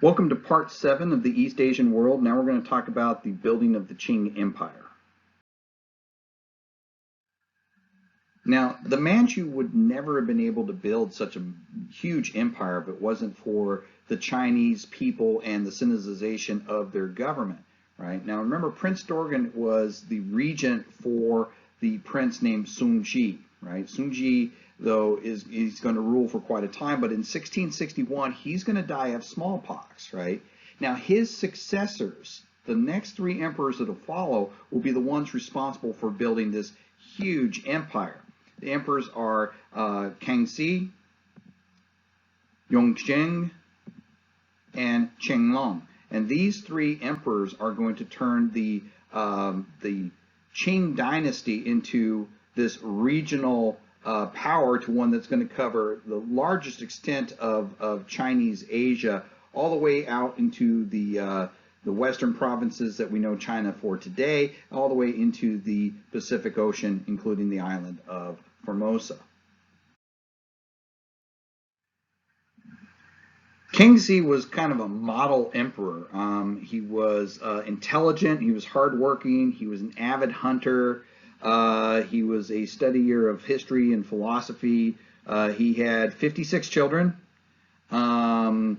Welcome to part 7 of the East Asian world. Now we're going to talk about the building of the Qing Empire. Now, the Manchu would never have been able to build such a huge empire if it wasn't for the Chinese people and the Sinicization of their government, right? Now, remember, Prince Dorgan was the regent for the prince named Sun Ji, right? Sun Ji, though, he's going to rule for quite a time, but in 1661, he's going to die of smallpox, right? Now, his successors, the next 3 emperors that will follow, will be the ones responsible for building this huge empire. The emperors are Kangxi, Yongzheng, and Qianlong. And these 3 emperors are going to turn the Qing dynasty into this regional power to one that's going to cover the largest extent of Chinese Asia, all the way out into the western provinces that we know China for today, all the way into the Pacific Ocean, including the island of Formosa. Kangxi was kind of a model emperor. He was intelligent, he was hardworking, he was an avid hunter, he was a studier of history and philosophy. He had 56 children, and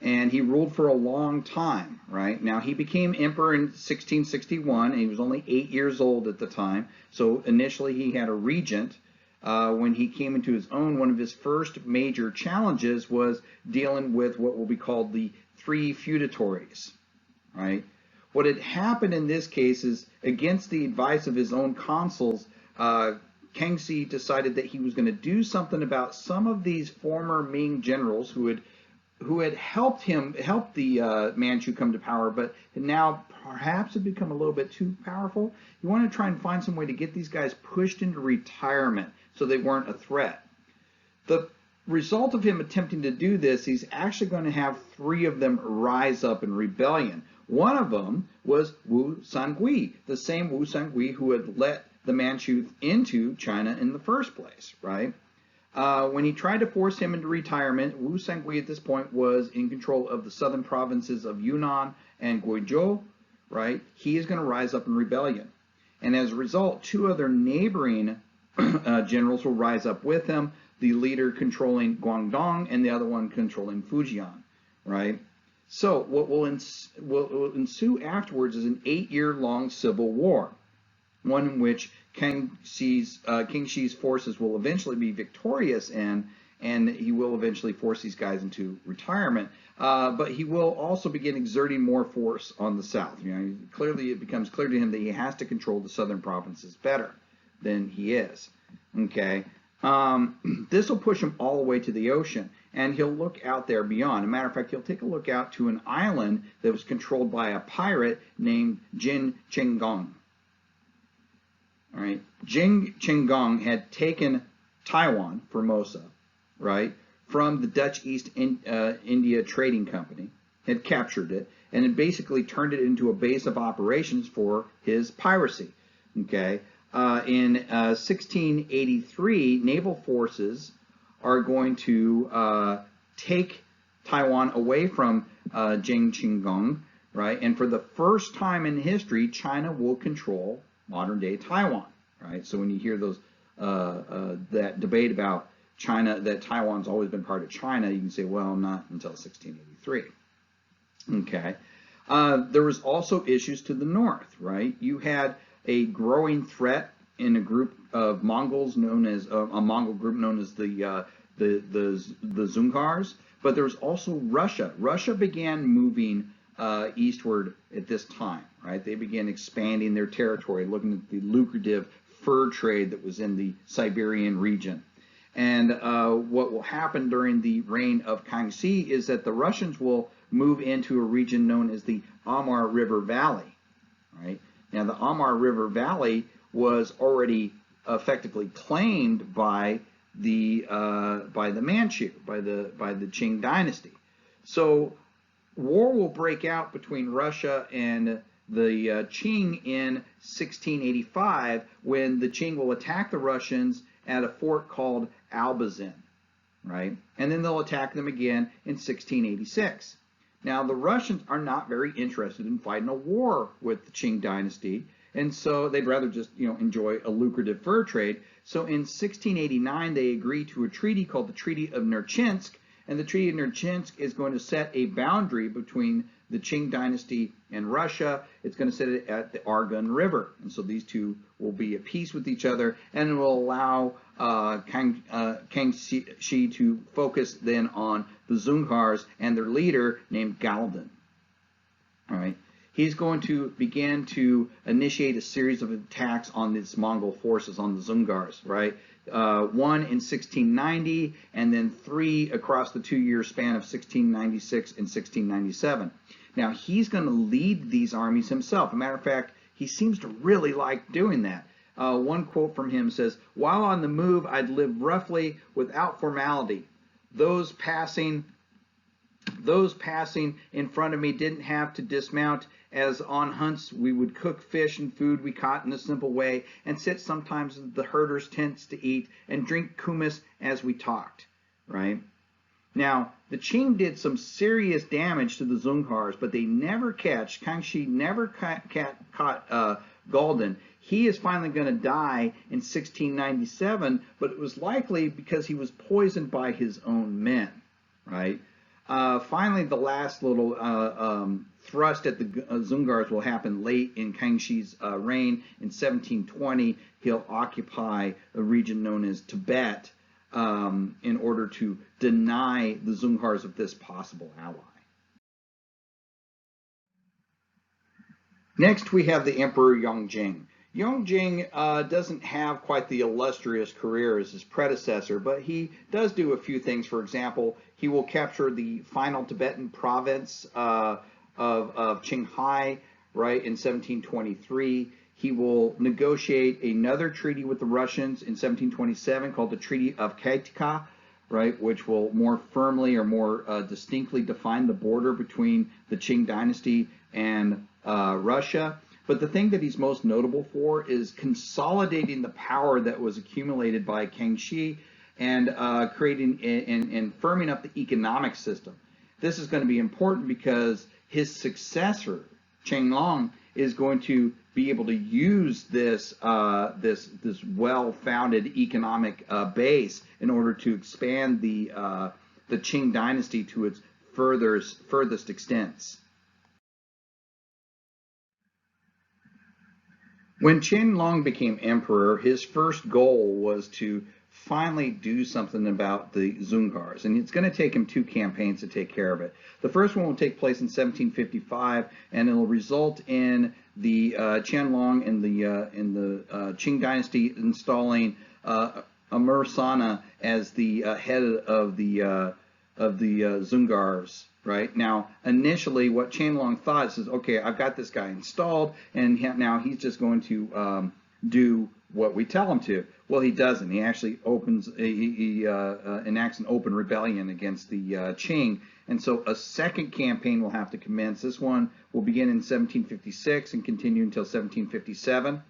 he ruled for a long time, right? Now, he became emperor in 1661, and he was only 8 years old at the time. So initially he had a regent. When he came into his own, one of his first major challenges was dealing with what will be called the 3 feudatories, right? What had happened in this case is, against the advice of his own consuls, Kangxi decided that he was going to do something about some of these former Ming generals who had helped the Manchu come to power, but now perhaps had become a little bit too powerful. You want to try and find some way to get these guys pushed into retirement so they weren't a threat. The result of him attempting to do this, he's actually going to have 3 of them rise up in rebellion. One of them was Wu Sangui, the same Wu Sangui who had let the Manchu into China in the first place, right? When he tried to force him into retirement, Wu Sangui at this point was in control of the southern provinces of Yunnan and Guizhou, right? He is going to rise up in rebellion. And as a result, 2 other neighboring generals will rise up with him, the leader controlling Guangdong and the other one controlling Fujian, right? So what will ensue afterwards is an 8-year-long civil war, one in which Kangxi's forces will eventually be victorious in, and he will eventually force these guys into retirement. But he will also begin exerting more force on the south. Clearly it becomes clear to him that he has to control the southern provinces better than he is. Okay, this will push him all the way to the ocean, and he'll look out there beyond. As a matter of fact, he'll take a look out to an island that was controlled by a pirate named Jin Qinggong. All right, Jin Qinggong had taken Taiwan, Formosa, right, from the Dutch East India Trading Company, had captured it, and had basically turned it into a base of operations for his piracy. Okay, in 1683, naval forces are going to take Taiwan away from Jin Qinggong, right, and for the first time in history, China will control modern-day Taiwan, right? So when you hear those that debate about China, that Taiwan's always been part of China, you can say, well, not until 1683. Okay. There was also issues to the north, right? You had a growing threat in a group of Mongols known as a Mongol group known as the Dzungars, but there was also Russia. Russia began moving eastward at this time, right? They began expanding their territory, looking at the lucrative fur trade that was in the Siberian region. And what will happen during the reign of Kangxi is that the Russians will move into a region known as the Amur River Valley, right? Now, the Amur River Valley was already effectively claimed by the Manchu, by the Qing dynasty. So war will break out between Russia and the Qing in 1685, when the Qing will attack the Russians at a fort called Albazin, right? And then they'll attack them again in 1686. Now, the Russians are not very interested in fighting a war with the Qing dynasty, and so they'd rather just, enjoy a lucrative fur trade. So in 1689, they agreed to a treaty called the Treaty of Nerchinsk, and the Treaty of Nerchinsk is going to set a boundary between the Qing dynasty and Russia. It's going to set it at the Argun River, and so these two will be at peace with each other, and it will allow Kangxi to focus then on the Dzungars and their leader named Galdan. All right. He's going to begin to initiate a series of attacks on these Mongol forces, on the Dzungars, right? One in 1690, and then three across the 2-year span of 1696 and 1697. Now, he's going to lead these armies himself. As a matter of fact, he seems to really like doing that. One quote from him says, "While on the move, I'd live roughly without formality. Those passing in front of me didn't have to dismount. As on hunts, we would cook fish and food we caught in a simple way, and sit sometimes in the herders' tents to eat, and drink kumis as we talked." Right? Now, the Qing did some serious damage to the Dzungars, but they never Kangxi never caught Galdan. He is finally going to die in 1697, but it was likely because he was poisoned by his own men, right? Finally, the last little thrust at the Dzungars will happen late in Kangxi's reign. In 1720, he'll occupy a region known as Tibet in order to deny the Dzungars of this possible ally. Next, we have the Emperor Yongzheng. Yongzheng doesn't have quite the illustrious career as his predecessor, but he does do a few things. For example, he will capture the final Tibetan province of Qinghai, right, in 1723. He will negotiate another treaty with the Russians in 1727 called the Treaty of Kaitika, right, which will more firmly or more distinctly define the border between the Qing dynasty and Russia. But the thing that he's most notable for is consolidating the power that was accumulated by Kangxi and creating and firming up the economic system. This is going to be important because his successor, Qianlong, is going to be able to use this this well-founded economic base in order to expand the Qing dynasty to its furthest extents. When Qianlong became emperor, his first goal was to finally do something about the Dzungars, and it's going to take him 2 campaigns to take care of it. The first one will take place in 1755, and it will result in the Qianlong and the Qing dynasty installing Amir Sana as the head of the Dzungars. Right now, initially, what Qianlong thought is, okay, I've got this guy installed, and now he's just going to do what we tell him to. Well, he doesn't. He actually enacts an open rebellion against the Qing, and so a second campaign will have to commence. This one will begin in 1756 and continue until 1757.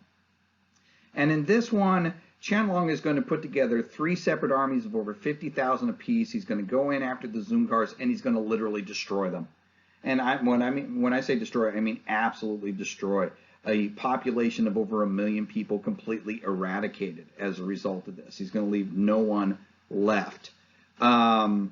And in this one, Qianlong is going to put together 3 separate armies of over 50,000 apiece. He's going to go in after the Dzungars, and he's going to literally destroy them. And when I say destroy, I mean absolutely destroy. A population of over 1 million people completely eradicated as a result of this. He's going to leave no one left. After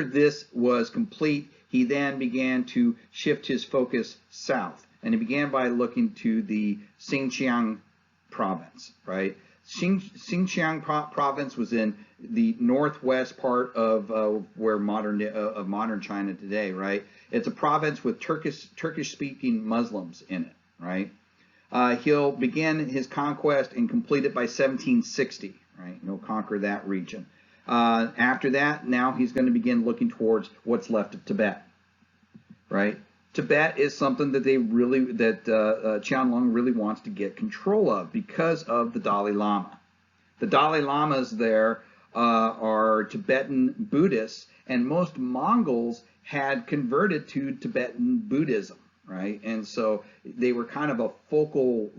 this was complete, he then began to shift his focus south, and he began by looking to the Xinjiang province, right? Xinjiang province was in the northwest part of where modern China today, right? It's a province with Turkish-speaking Muslims in it, right? He'll begin his conquest and complete it by 1760, right? He'll conquer that region. After that, now he's going to begin looking towards what's left of Tibet, right? Tibet is something that Qianlong really wants to get control of because of the Dalai Lama. The Dalai Lamas there are Tibetan Buddhists, and most Mongols had converted to Tibetan Buddhism, right? And so they were kind of a focal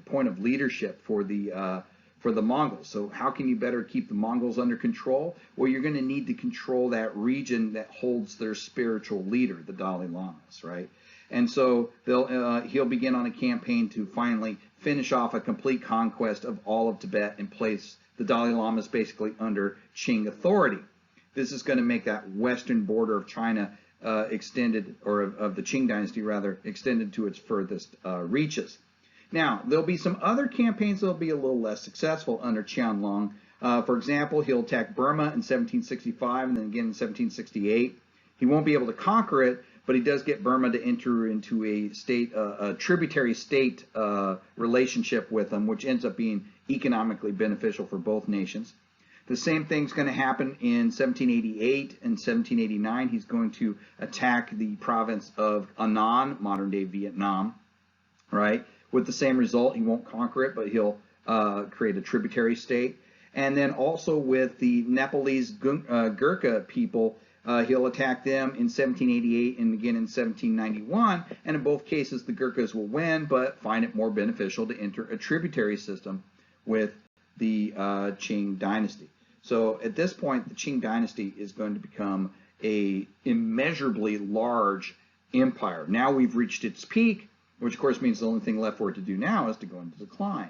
point of leadership for the for the Mongols. So how can you better keep the Mongols under control? Well, you're going to need to control that region that holds their spiritual leader, the Dalai Lamas, right? And so he'll begin on a campaign to finally finish off a complete conquest of all of Tibet and place the Dalai Lamas basically under Qing authority. This is going to make that western border of China extended, or of the Qing dynasty rather, extended to its furthest reaches. Now, there'll be some other campaigns that'll be a little less successful under Qianlong. For example, he'll attack Burma in 1765 and then again in 1768. He won't be able to conquer it, but he does get Burma to enter into a tributary state relationship with them, which ends up being economically beneficial for both nations. The same thing's going to happen in 1788 and 1789. He's going to attack the province of Annan, modern-day Vietnam, right? With the same result, he won't conquer it, but he'll create a tributary state. And then also with the Nepalese Gurkha people, he'll attack them in 1788 and again in 1791. And in both cases, the Gurkhas will win, but find it more beneficial to enter a tributary system with the Qing dynasty. So at this point, the Qing dynasty is going to become an immeasurably large empire. Now we've reached its peak, which of course means the only thing left for it to do now is to go into decline.